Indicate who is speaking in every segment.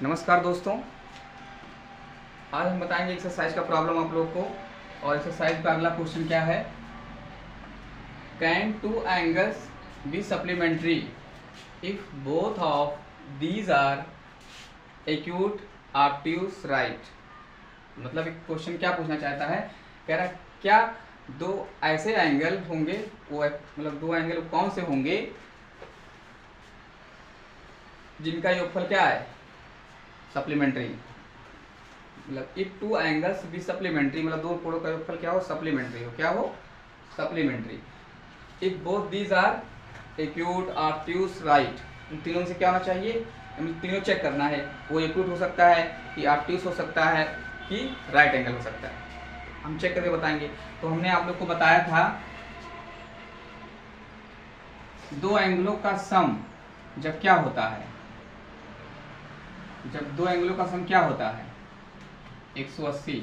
Speaker 1: नमस्कार दोस्तों, आज हम बताएंगे एक्सरसाइज का प्रॉब्लम आप लोग को। और एक्सरसाइज का अगला क्वेश्चन क्या है, can two angles be supplementary if both of these are acute obtuse right. मतलब एक क्वेश्चन क्या पूछना चाहता है, कह रहा क्या दो ऐसे एंगल होंगे, वो मतलब दो एंगल कौन से होंगे जिनका योगफल क्या है, सप्लीमेंट्री। मतलब if two angles be supplementary, मतलब दो कोणों का योगफल क्या हो, सप्लीमेंट्री हो। क्या हो, supplementary. If both these are acute obtuse right, इन तीनों से क्या होना चाहिए, हमें तीनों चेक करना है। वो एक्यूट हो सकता है कि ऑब्ट्यूज हो सकता है कि राइट एंगल हो सकता है, हम चेक करके बताएंगे। तो हमने आप लोग को बताया था दो एंगलों का सम जब क्या होता है, जब दो एंगलों का सम क्या होता है 180,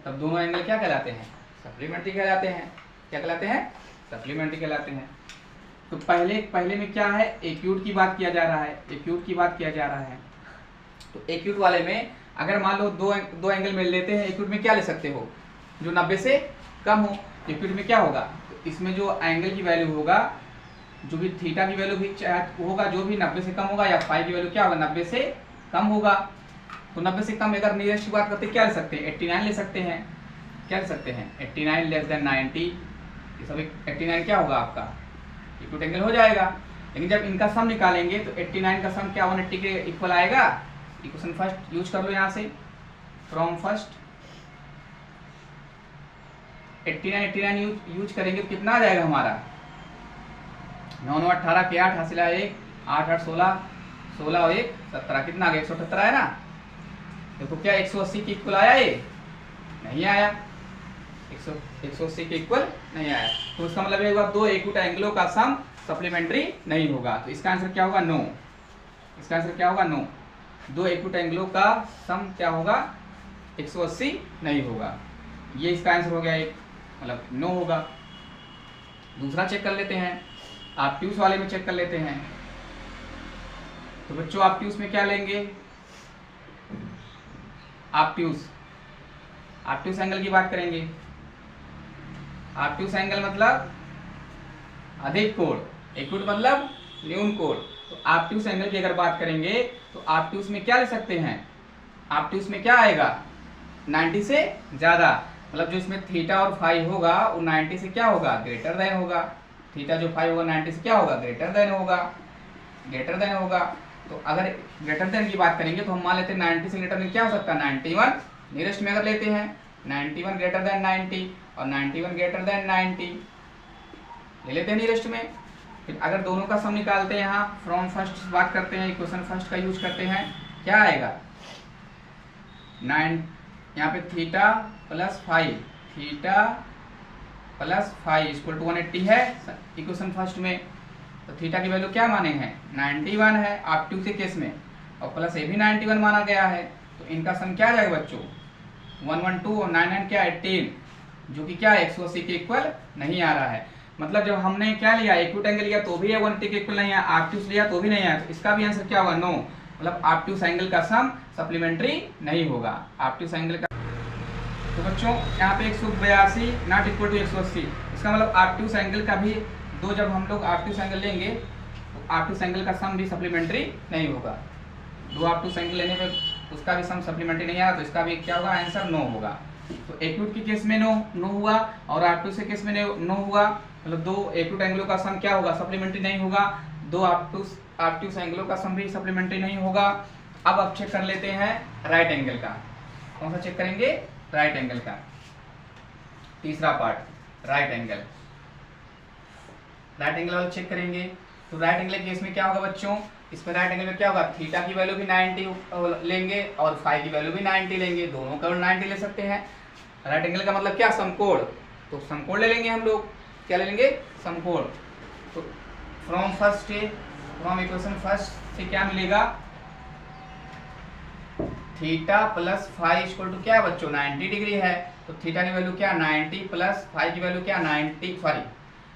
Speaker 1: तब दोनों एंगल क्या कहलाते हैं, सप्लीमेंट्री कहलाते हैं। क्या कहलाते हैं, सप्लीमेंट्री कहलाते हैं। तो पहले में क्या है, एक्यूट की बात किया जा रहा है, एक्यूट की बात किया जा रहा है। तो एक्यूट वाले में अगर मान लो दो एंगल में लेते हैं, एक्यूट में क्या ले सकते हो, जो 90 से कम हो। एक्यूट में क्या होगा, तो इसमें जो एंगल की वैल्यू होगा, जो भी थीटा की वैल्यू भी होगा, जो भी 90 से कम होगा, या फाई की वैल्यू क्या होगा, 90 से कम होगा। तो 90 से कम अगर नियरेस्ट की बात करते हैं, क्या ले सकते हैं, 89 ले सकते हैं। क्या ले सकते हैं, 89 लेस देन 90। ये सब 89 क्या होगा आपका, एक्यूट एंगल हो जाएगा। लेकिन जब इनका सम निकालेंगे तो 89 का सम क्या 180 के इक्वल आएगा। इक्वेशन फर्स्ट यूज कर लो यहाँ से, फ्रॉम फर्स्ट 89 यूज करेंगे तो कितना आ जाएगा हमारा, 9 9 18 के 8 हासिल 1 8 8 16 16 और 1 17, कितना आ गया 178 है ना। देखो क्या 180 के इक्वल आया, ये नहीं आया, 180 के इक्वल नहीं आया। तो इसका मतलब ये हुआ दो एक्यूट एंगलों का सम सप्लीमेंट्री नहीं होगा। तो इसका आंसर क्या होगा, नो। इसका आंसर क्या होगा, नो। दो एक्यूट एंगलों का सम क्या होगा, 180 नहीं होगा। ये इसका आंसर हो गया, एक मतलब नो होगा। दूसरा चेक कर लेते हैं, ऑब्ट्यूज वाले में चेक कर लेते हैं। तो बच्चों ऑब्ट्यूज में क्या लेंगे, ऑब्ट्यूज एंगल की बात करेंगे। ऑब्ट्यूज एंगल मतलब अधिक कोण, एक्यूट मतलब न्यून कोण। तो ऑब्ट्यूज एंगल की अगर बात करेंगे तो ऑब्ट्यूज में क्या ले सकते हैं, ऑब्ट्यूज में क्या आएगा, 90 से ज्यादा। मतलब जो इसमें थीटा और फाई होगा वो 90 से क्या होगा, ग्रेटर देन होगा। थीटा जो फाई होगा 90 से क्या होगा, ग्रेटर देन होगा, ग्रेटर देन होगा। तो अगर ग्रेटर देन की बात करेंगे तो हम मान लेते हैं 90 से ग्रेटर देन क्या हो सकता है, 91। नियरेस्ट में अगर लेते हैं 91 ग्रेटर देन 90 और 91 ग्रेटर देन 90 ले लेते हैं नियरेस्ट में। फिर अगर दोनों का सम निकालते हैं, यहाँ फ्रॉम फर्स्ट बात करते हैं, इक्वेशन फर्स्ट का यूज करते हैं, क्या आएगा 9, यहाँ पे theta plus phi, theta plus phi equal to 180 है इक्वेशन फर्स्ट में। तो थीटा की वैल्यू क्या माने हैं, 91 है ऑब्ट्यूज के केस में, और प्लस ये भी 91 माना गया है। तो इनका सम क्या आ जाएगा बच्चों, 112 और 99 क्या 18, जो कि क्या 180 के इक्वल नहीं आ रहा है। मतलब जब हमने क्या लिया, एक्यूट एंगल लिया तो भी 180 के इक्वल नहीं आया, ऑब्ट्यूज लिया तो भी नहीं आया। तो इसका भी आंसर क्या होगा, नो। मतलब ऑब्ट्यूज एंगल का सम सप्लीमेंट्री नहीं होगा, ऑब्ट्यूज एंगल का। तो बच्चों यहाँ पे 182 नॉट इक्वल टू 180, इसका मतलब ऑब्ट्यूज एंगल का भी दो, जब हम लोग ऑब्ट्यूज एंगल लेंगे तो ऑब्ट्यूज एंगल का सम भी सप्लीमेंट्री नहीं होगा। दो ऑब्ट्यूज एंगल लेने पे उसका भी सम सप्लीमेंट्री नहीं आया, तो इसका भी क्या होगा, आंसर नो होगा। तो एक्यूट के केस में नो हुआ और ऑब्ट्यूज के केस में नो हुआ। मतलब दो एक्यूट एंगलों का सम क्या होगा, सप्लीमेंट्री नहीं होगा। दो ऑब्ट्यूज एंगलों का सम भी सप्लीमेंट्री नहीं होगा। अब चेक कर लेते हैं राइट एंगल का। कौन सा चेक करेंगे, राइट एंगल का। तीसरा part right angle, right angle वाला चेक करेंगे। तो राइट एंगल केस में क्या होगा बच्चों, इसमें राइट एंगल में क्या होगा, थीटा की वैल्यू भी 90 लेंगे और फाई की वैल्यू भी 90 लेंगे, दोनों का 90 ले सकते हैं। राइट एंगल का मतलब क्या, समकोण। तो समकोण ले लेंगे हम लोग, क्या ले लेंगे, समकोण। तो फ्रॉम इक्वेशन फर्स्ट से क्या मिलेगा, theta plus phi equal to क्या बच्चों, 90 डिग्री है। तो थीटा की वैल्यू क्या 90 प्लस फाई की वैल्यू क्या 90, सॉरी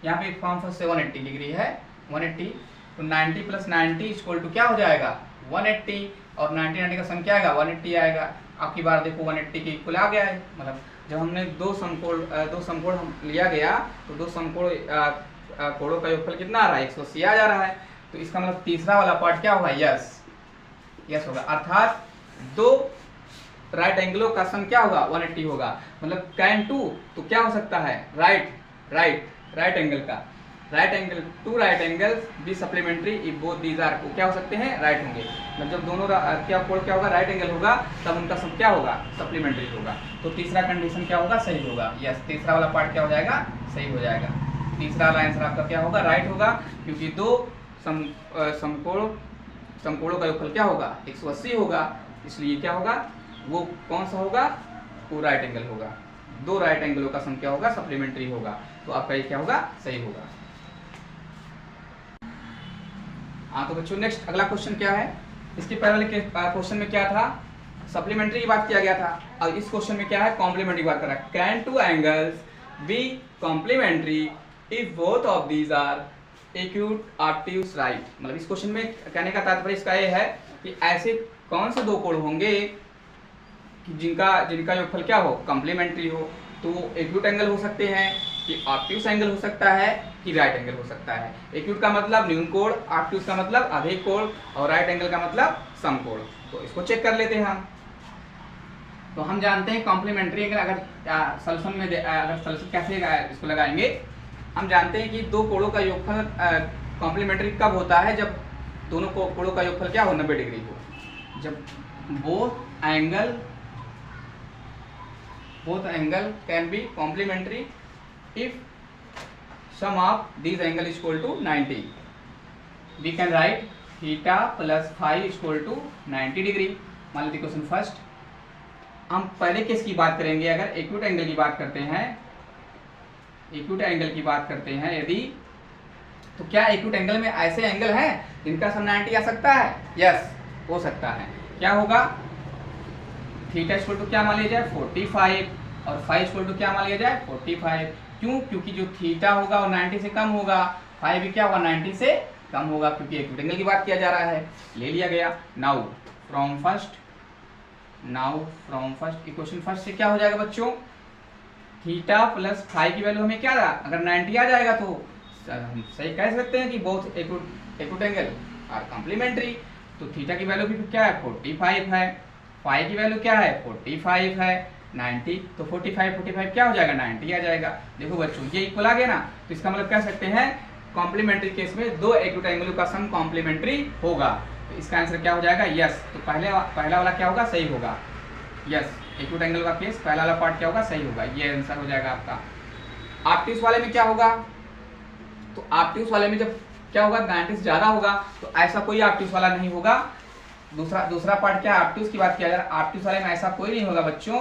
Speaker 1: यहाँ पे फॉर्म फर्स्ट से 180 डिग्री है, 180 तो 90 प्लस 90 इक्वल टू क्या हो जाएगा 180, और 90 का सम क्या आएगा 180 आएगा। आपकी बार देखो 180 के इक्वल आ गया है। मतलब जब हमने दो समकोण हम लिया गया तो दो समकोण कोणों का योगफल कितना आ रहा है 180 आ जा रहा है। तो इसका मतलब तीसरा वाला पार्ट क्या होगा यस होगा, अर्थात दो राइट एंगलों का सम क्या होगा 180 होगा। मतलब tan 2 तो क्या हो सकता है राइट एंगल का two right angles be supplementary if both these are, क्या हो सकते हैं राइट होंगे। मतलब जब दोनों कोण क्या होगा राइट एंगल होगा तब उनका सम क्या होगा सप्लीमेंट्री होगा। तो तीसरा कंडीशन क्या होगा सही होगा। यस, तीसरा वाला पार्ट क्या हो जाएगा सही हो जाएगा। तीसरा वाला आंसर आपका क्या होगा राइट होगा, क्योंकि दो समकोणों का योगफल क्या होगा 180 होगा, इसलिए क्या होगा वो कौन सा होगा वो राइट एंगल होगा। दो राइट एंगलों का सम क्या होगा सप्लीमेंट्री होगा। तो आपका ये क्या होगा सही होगा। हाँ तो बच्चों नेक्स्ट अगला क्वेश्चन क्या है, इसके पहले के क्वेश्चन में क्या था सप्लीमेंट्री की बात किया गया था, और इस क्वेश्चन में क्या है कॉम्प्लीमेंट्री की बात कर रहा है। Can two angles be complementary if both of these are acute obtuse right. मतलब इस क्वेश्चन में कहने का तात्पर्य इसका ये है कि ऐसे कौन से दो कोण होंगे कि जिनका योगफल क्या हो कॉम्प्लीमेंट्री हो। तो एक्यूट एंगल हो सकते हैं कि ऑब्ट्यूज एंगल हो सकता है कि राइट एंगल हो सकता है। एक्यूट का मतलब न्यून कोण, ऑब्ट्यूज का मतलब अधिक कोण, और राइट एंगल का मतलब समकोण। तो इसको चेक कर लेते हैं हम। तो हम जानते हैं कॉम्प्लीमेंट्री अगर सॉल्यूशन में अगर सॉल्यूशन कैसे इसको लगाएंगे, हम जानते हैं कि दो कोणों का योगफल कॉम्प्लीमेंट्री कब होता है जब दोनों कोणों का योगफल क्या हो 90 डिग्री हो। जब both angle can be complementary if sum of these angle is equal to 90। We can write theta plus phi equal to 90 degree. मान लीजिए क्वेश्चन फर्स्ट, हम पहले केस की बात करेंगे। अगर एक्यूट एंगल की बात करते हैं यदि, तो क्या एक्यूट एंगल में ऐसे एंगल हैं जिनका सम 90 आ सकता है? यस हो सकता है। क्या होगा थीटा इक्वल टू क्या मान लिया जाए 45, और फाई इक्वल टू क्या मान लिया जाए 45। क्यों? क्योंकि जो थीटा होगा वो 90 से कम होगा, फाई भी क्या होगा 90 से कम होगा, क्योंकि एक्यूट एंगल की बात किया जा रहा है। ले लिया गया। Now from first equation first से क्या हो जाएगा बच्चों, थीटा प्लस फाई की वैल्यू हमें क्या अगर 90 आ जाएगा तो हम सही कह सकते हैं कि both acute angle are complementary. तो थीटा की वैल्यू भी क्या है 45 है, फाई की वैल्यू क्या है 45 है, 90 तो 45 क्या हो जाएगा 90 आ जाएगा। देखो बच्चों ये इक्वल आ गया ना, तो इसका मतलब कह सकते हैं कॉम्प्लीमेंट्री केस में दो एक्यूट एंगलों का सम कॉम्प्लीमेंट्री होगा। तो इसका आंसर क्या हो जाएगा यस। तो पहला वाला क्या होगा सही होगा। यस, एक्यूट एंगल का केस पहला वाला पार्ट क्या होगा सही होगा, ये आंसर हो जाएगा आपका। ऑब्ट्यूज वाले में क्या होगा, तो ऑब्ट्यूज वाले में जब क्या होगा 90 से ज्यादा होगा, तो ऐसा कोई ऑब्ट्यूज वाला नहीं होगा। दूसरा पार्ट क्या ऑब्ट्यूज की बात किया जा रहा है, ऑब्ट्यूज वाले में ऐसा कोई नहीं होगा बच्चों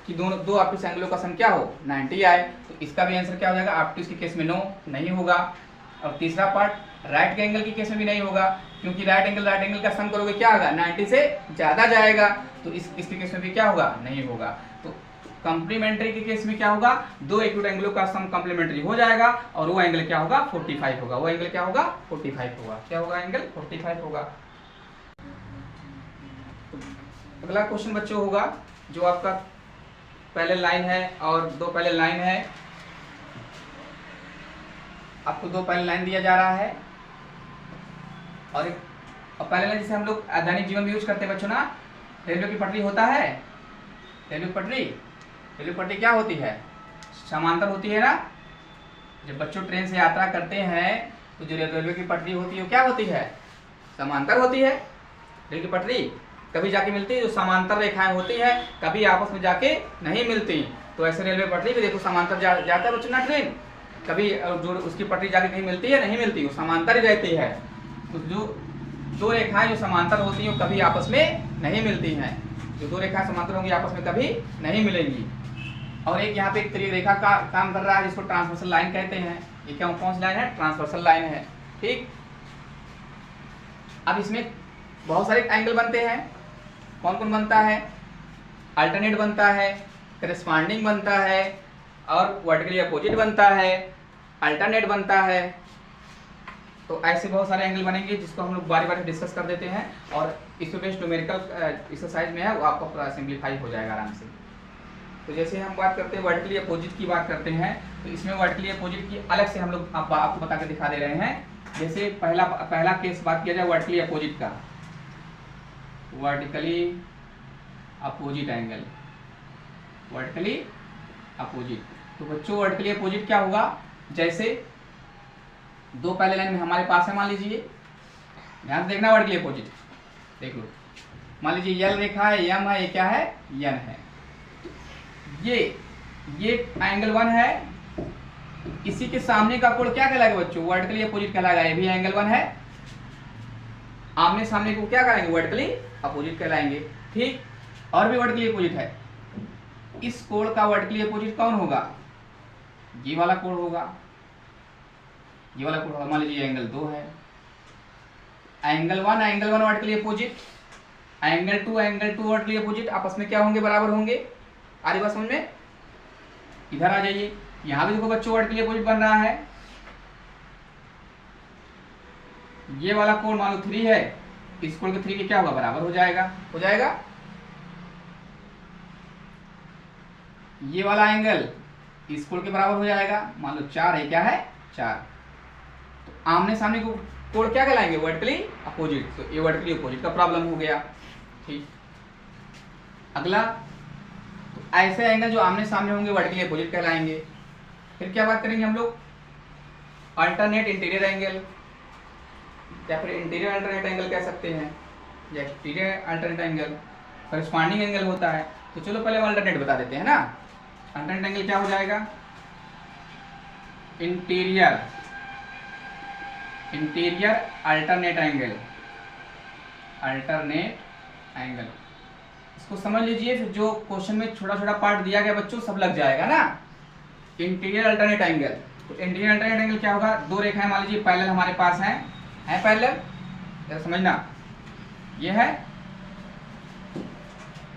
Speaker 1: कि दो ऑब्ट्यूज एंगलों का सम क्या हो 90 आए। तो इसका भी आंसर क्या हो जाएगा ऑब्ट्यूज के केस में नो नहीं होगा। और तीसरा पार्ट राइट एंगल के केस में भी नहीं होगा, क्योंकि राइट एंगल का सम करोगे क्या होगा 90 से ज्यादा जाएगा, तो इसके केस में भी क्या होगा नहीं होगा। तो कॉम्प्लीमेंट्री के केस में क्या होगा दो एक्यूट एंगलों का सम कॉम्प्लीमेंट्री हो जाएगा, और वो एंगल क्या होगा 45 होगा। वो एंगल क्या होगा 45 होगा। क्या होगा एंगल 45 होगा। तो अगला क्वेश्चन बच्चों होगा जो आपका पहले लाइन है और दो पहले लाइन है। आपको दो पहले लाइन दिया जा रहा है और पहले लाइन जिसे हम लोग दैनिक जीवन में यूज करते हैं बच्चों ना, रेलवे की पटरी होता है। रेलवे पटरी क्या होती है समांतर होती है ना। जब बच्चों ट्रेन से यात्रा करते हैं तो जो रेलवे की पटरी होती है वो क्या होती है समांतर होती है। रेल की पटरी कभी जाके मिलती है, जो समांतर रेखाएं होती है कभी आपस में जाके नहीं मिलती। तो ऐसे रेलवे पटरी भी देखो समांतर जाता है बच्चों ना ट्रेन, कभी जो उसकी पटरी जाके कहीं मिलती है नहीं मिलती, वो समांतर ही रहती है। तो जो दो रेखाएं जो समांतर होती हैं वो कभी आपस में नहीं मिलती हैं। जो दो रेखाएं समांतर होंगी आपस में कभी नहीं मिलेंगी। और एक यहाँ पे एक त्रिक रेखा का काम कर रहा है जिसको ट्रांसवर्सल लाइन कहते हैं। ये क्या कौन सी लाइन है ट्रांसवर्सल लाइन है। ठीक, अब इसमें बहुत सारे एंगल बनते हैं। कौन कौन बनता है, अल्टरनेट बनता है, करस्पॉन्डिंग बनता है और वर्टिकली अपोजिट बनता है। अल्टरनेट बनता है, तो ऐसे बहुत सारे एंगल बनेंगे जिसको हम लोग बारी बारी डिस्कस कर देते हैं, और इसमें बेस्ड न्यूमेरिकल एक्सरसाइज में है, वो आपका पूरा सिंप्लीफाई हो जाएगा आराम से। तो जैसे हम बात करते हैं वर्टिकली अपोजिट की बात करते हैं, तो इसमें वर्टिकली अपोजिट की अलग से हम लोग आपको बता के दिखा दे रहे हैं। जैसे पहला केस बात किया जाए वर्टिकली अपोजिट का, vertically opposite angle, vertically opposite. तो बच्चों वर्टिकली अपोजिट क्या होगा, जैसे दो पहले लाइन में हमारे पास है, मान लीजिए, ध्यान से देखना वर्टिकली अपोजिट, देख लो, मान लीजिए यल रेखा है, यम है, ये क्या है, यन है। ये एंगल 1 है, इसी के सामने का कोण क्या कहलाएगा बच्चों, वर्टिकली अपोजिट कहलाएगा। ये भी एंगल 1 है, आमने सामने को क्या कहेंगे, वर्टिकली अपोजिट कहलाएंगे। ठीक, और भी वर्टिकली अपोजिट है, इस कोण का वर्टिकली अपोजिट कौन होगा, ये वाला कोण होगा, ये वाला कोण होगा। मान लीजिए एंगल 2 है, angle 1 vertically opposite, angle 2 vertically opposite, आपस में क्या होंगे, बराबर होंगे। आ रही बात समझ में, इधर आ जाइए, यहां भी देखो बच्चों वर्टिकली अपोजिट बन रहा है। ये वाला कोण मान लो 3 है, इस कोण के 3 के क्या होगा, बराबर हो जाएगा, हो जाएगा। ये वाला एंगल इस कोण के बराबर हो जाएगा, मान लो 4 है, क्या है, 4। तो आमने सामने को कोण क्या कहलाएंगे, वर्टिकली अपोजिट। तो ये वर्टिकली अपोजिट का प्रॉब्लम हो गया। ठीक, अगला, तो ऐसे एंगल जो आमने सामने होंगे वर्टिकली अपोजिट कहलाएंगे। फिर क्या बात करेंगे हम लोग, अल्टरनेट इंटीरियर एंगल, या फिर इंटीरियर अल्टरनेट एंगल कह सकते हैं, या exterior alternate angle, corresponding angle होता है। तो चलो पहले अल्टरनेट बता देते हैं ना। अल्टरनेट एंगल क्या हो जाएगा, interior alternate angle, alternate angle, इसको समझ लीजिए। फिर जो क्वेश्चन में छोटा छोटा पार्ट दिया गया बच्चों, सब लग जाएगा ना। इंटीरियर अल्टरनेट एंगल, तो इंटीरियर अल्टरनेट एंगल क्या होगा, दो रेखाएं मान लीजिए पैरेलल हमारे पास हैं, पैरेलल, जरा समझना, ये है,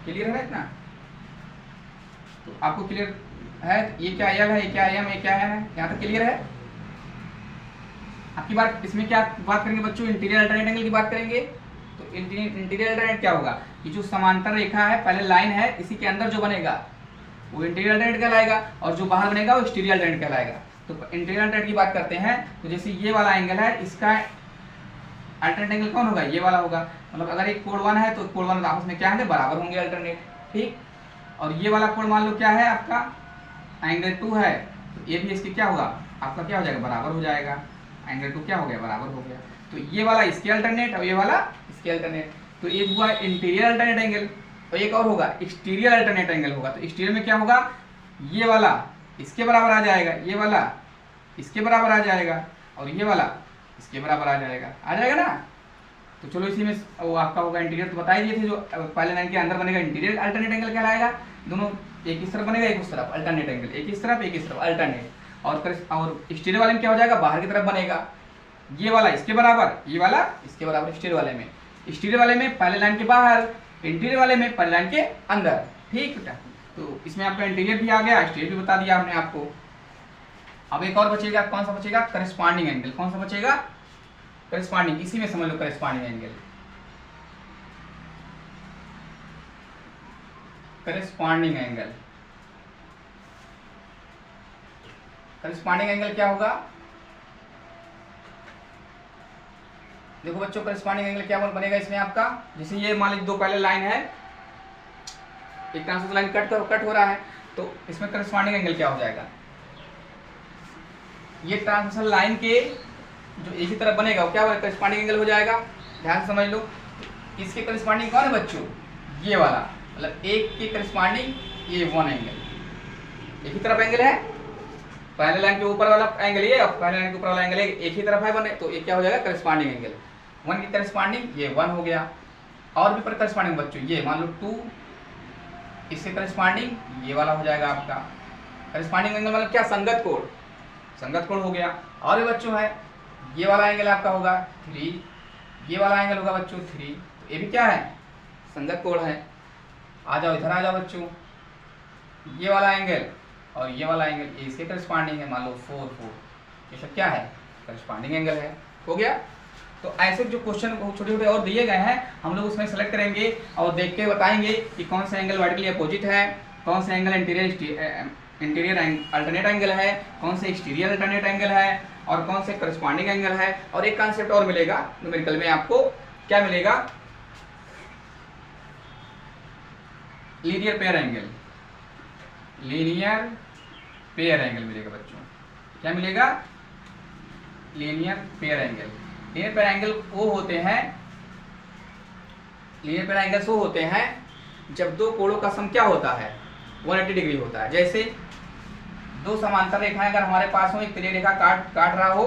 Speaker 1: क्लियर है इतना, तो आपको क्लियर है, ये क्या यल है, ये क्या एम, ये क्या है, यहाँ तक क्लियर है। आपकी बात, इसमें क्या बात करेंगे बच्चों, इंटीरियर अल्टरनेट एंगल की बात करेंगे। तो इंटीरियर अल्टरनेट क्या होगा, कि जो समांतर रेखा है, पहले लाइन है, इसी के अंदर जो बनेगा वो इंटीरियर अल्टरनेट कहलाएगा, और जो बाहर बनेगा वो एक्सटीरियर अल्टरनेट कहलाएगा। तो इंटीरियर अल्टरनेट की बात करते हैं, तो जैसे ये वाला एंगल है, इसका अल्टरनेट एंगल कौन होगा, ये वाला होगा। मतलब अगर एक कोण 1 है तो कोण 1 आपस में क्या होंगे, बराबर होंगे, अल्टरनेट। ठीक, और ये वाला कोण मान लो क्या है, आपका एंगल 2 है, तो ये भी इसके क्या होगा, आपका क्या हो जाएगा, बराबर हो जाएगा। एंगल 2 क्या हो गया, बराबर हो गया। तो ये वाला इसके अल्टरनेट और ये वाला इसके अल्टरनेट, तो एक हुआ इंटीरियर अल्टरनेट एंगल, और एक और होगा एक्सटीरियर अल्टरनेट एंगल होगा। तो एक्सटीरियर में क्या होगा, ये वाला इसके बराबर आ जाएगा, ये वाला इसके बराबर आ जाएगा, और ये वाला इसके बराबर आ जाएगा ना। तो चलो इसी में वो आपका होगा इंटीरियर, तो बता ही दिए थे, जो पहले लाइन के अंदर बनेगा इंटीरियर अल्टरनेट एंगल कहलाएगा। दोनों एक इस तरफ बनेगा, एक उस तरफ, अल्टरनेट एंगल, एक इस तरफ एक इस तरफ, अल्टरनेट। और एक्सटीरियर वाले में क्या हो जाएगा, बाहर की तरफ बनेगा, ये वाला इसके बराबर, ये वाला इसके बराबर। एक्सटीरियर वाले में पहले लाइन के बाहर, इंटीरियर वाले में पहले लाइन के अंदर। ठीक बेटा, तो इसमें आपका इंटीरियर भी आ गया, एक्सटीरियर भी बता दिया हमने आपको। अब एक और बचेगा, कौन सा बचेगा, करस्पॉन्डिंग एंगल। कौन सा बचेगा, करस्पॉन्डिंग, इसी में समझ लो corresponding angle. Corresponding angle, corresponding angle क्या होगा, देखो बच्चों करस्पॉन्डिंग एंगल क्या बनेगा इसमें आपका, जैसे ये मान लीजिए दो पहले लाइन है, एक ट्रांसवर्स लाइन कट हो रहा है, तो इसमें करस्पॉन्डिंग एंगल क्या हो जाएगा, ये ट्रांसवर्सल लाइन के जो एक ही तरफ बनेगा वो क्या होगा, करस्पॉन्डिंग एंगल हो जाएगा। ध्यान से समझ लो, इसके करस्पॉन्डिंग कौन है बच्चों, ये वाला, मतलब एक के करस्पॉन्डिंग ये 1 एंगल, एक ही तरफ एंगल है, पहले लाइन के ऊपर वाला एंगल ये और पहले लाइन के ऊपर वाला एंगल एक ही तरफ है बने, तो ये क्या हो जाएगा, करस्पॉन्डिंग एंगल। 1 की करस्पॉन्डिंग ये 1 हो गया। और भी पर करस्पॉन्डिंग बच्चों, ये मान लो 2, इसके करस्पॉन्डिंग ये वाला हो जाएगा आपका। करस्पॉन्डिंग एंगल मतलब क्या, संगत कोण, संगत कोण हो गया। और भी बच्चों है, ये वाला एंगल आपका होगा 3, ये वाला एंगल होगा बच्चों 3, तो ये भी क्या है, संगत कोण है। आ जाओ इधर आ जाओ बच्चों, ये वाला एंगल और ये वाला एंगल इसके करस्पॉन्डिंग है, मान लो 4 4, ये सब क्या है, करस्पॉन्डिंग एंगल है। हो गया। तो ऐसे जो क्वेश्चन छोटे छोटे और दिए गए हैं हम लोग उसमें सेलेक्ट करेंगे और देख के बताएंगे कि कौन सा एंगल वर्टिकली अपोजिट है, कौन सा एंगल इंटीरियर अल्टरनेट एंगल है, कौन सा एक्सटीरियर अल्टरनेट एंगल है और कौन से करस्पॉन्डिंग एंगल है। और एक कॉन्सेप्ट और मिलेगा न्यूमेरिकल में, आपको क्या मिलेगा, linear pair angle. Linear pair angle मिलेगा बच्चों, क्या मिलेगा, linear pair angle. Linear pair angle वो होते हैं, लीनियर पेयर एंगल्स वो होते हैं जब दो कोणों का सम क्या होता है, 180 डिग्री होता है। जैसे दो समांतर रेखाएं अगर हमारे पास हो, एक तिरछी रेखा काट रहा हो,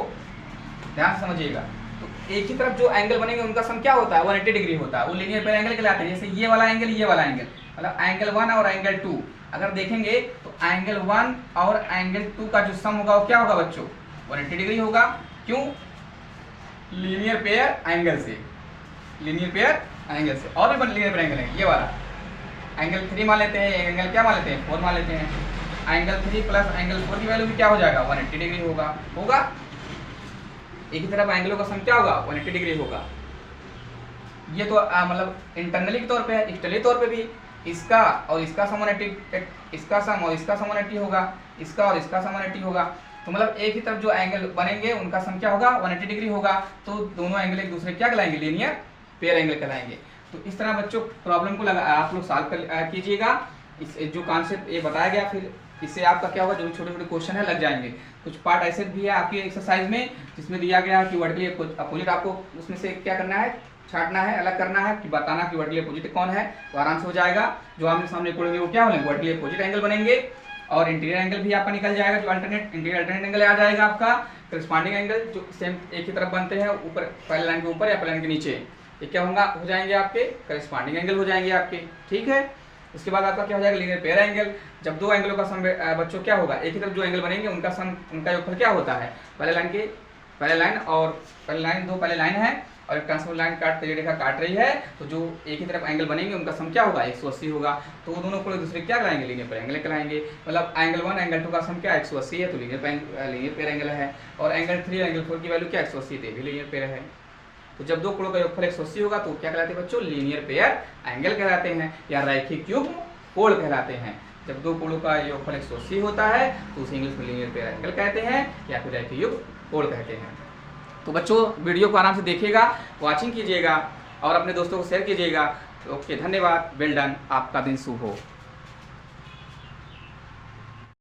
Speaker 1: ध्यान से समझिएगा, तो एक ही तरफ जो एंगल बनेंगे उनका सम क्या होता है, 180 डिग्री होता है, वो लीनियर पेयर एंगल कहलाते हैं। जैसे ये वाला एंगल, ये वाला एंगल, मतलब एंगल 1 और एंगल 2 अगर देखेंगे तो एंगल 1 और एंगल 2 का जो सम होगा वो क्या होगा बच्चों, 180 डिग्री होगा। क्यों, लीनियर पेयर एंगल से, लीनियर पेयर एंगल से। और भी लीनियर पेयर एंगल है, ये वाला एंगल 3 मान लेते हैं, एंगल क्या मान लेते हैं, 4 मान लेते हैं। एंगल 3 प्लस एंगल 4 की वैल्यू भी क्या हो जाएगा, 180 डिग्री होगा। एक ही तरफ एंगलों का सम क्या होगा, 180 डिग्री होगा। ये तो मतलब इंटरनली के तौर पे है, एक्सटर्नली तौर पे भी इसका और इसका सम 180, इसका सम और इसका सम 180 होगा, इसका और इसका सम 180 होगा। तो मतलब एक ही तरफ जो एंगल बनेंगे उनका सम क्या होगा, 180 डिग्री होगा। तो दोनों एंगल एक दूसरे क्या कहलाएंगे, लीनियर पेयर एंगल कहलाएंगे। तो इस तरह बच्चों प्रॉब्लम को आप लोग सॉल्व कीजिएगा। इस जो कॉन्सेप्ट ये बताया गया, फिर इससे आपका क्या होगा, जो भी छोटे छोटे क्वेश्चन है लग जाएंगे। कुछ पार्ट ऐसे भी है आपकी एक्सरसाइज में जिसमें दिया गया कि वर्टिकली अपोजिट आपको उसमें से क्या करना है, छांटना है, अलग करना है, कि बताना कि वर्टिकली अपोजिट कौन है, तो आराम से हो जाएगा। जो आमने सामने कोणेंगे वो क्या बनेंगे, वर्टिकली अपोजिट एंगल बनेंगे। और इंटीरियर एंगल भी आपका निकल जाएगा, जो इंटीरियर अल्टरनेट एंगल आ जाएगा आपका। करस्पॉन्डिंग एंगल जो सेम एक ही तरफ बनते हैं, ऊपर पहले लाइन के ऊपर या पहले लाइन के नीचे, ये क्या होगा, हो जाएंगे आपके करस्पॉन्डिंग एंगल हो जाएंगे आपके, ठीक है। उसके बाद आपका क्या हो जाएगा, लीनियर पेयर एंगल। जब दो एंगलों का सम बच्चों क्या होगा, एक ही तरफ जो एंगल बनेंगे उनका सम, उनका योगफल क्या होता है, पहले लाइन और पहले लाइन है और एक ट्रांसफर लाइन तिरछी रेखा काट रही है, तो जो एक ही तरफ एंगल बनेंगे उनका सम क्या होगा, 180 होगा। तो वो दोनों को एक दूसरे क्या कहलाएंगे, लीनियर पेयर एंगल कहलाएंगे। मतलब एंगल 1 एंगल 2 का सम क्या 180 है, तो लीनियर पेयर एंगल है। और एंगल 3 एंगल 4 की वैल्यू क्या 180 है, भी लीनियर पेयर है। तो जब दो कोणों का योगफल 180 होगा तो क्या कहलाते हैं बच्चों, लीनियर पेयर एंगल कहलाते हैं या रैखिक युग्म कोण कहलाते हैं। जब दो कोणों का योगफल 180 होता है तो उसे इंग्लिश में लीनियर पेयर एंगल कहते हैं या फिर रैखिक युग्म कोण कहते हैं। तो बच्चों वीडियो को आराम से देखिएगा, वॉचिंग कीजिएगा और अपने दोस्तों को शेयर कीजिएगा। ओके, धन्यवाद, वेल डन, आपका दिन शुभ हो।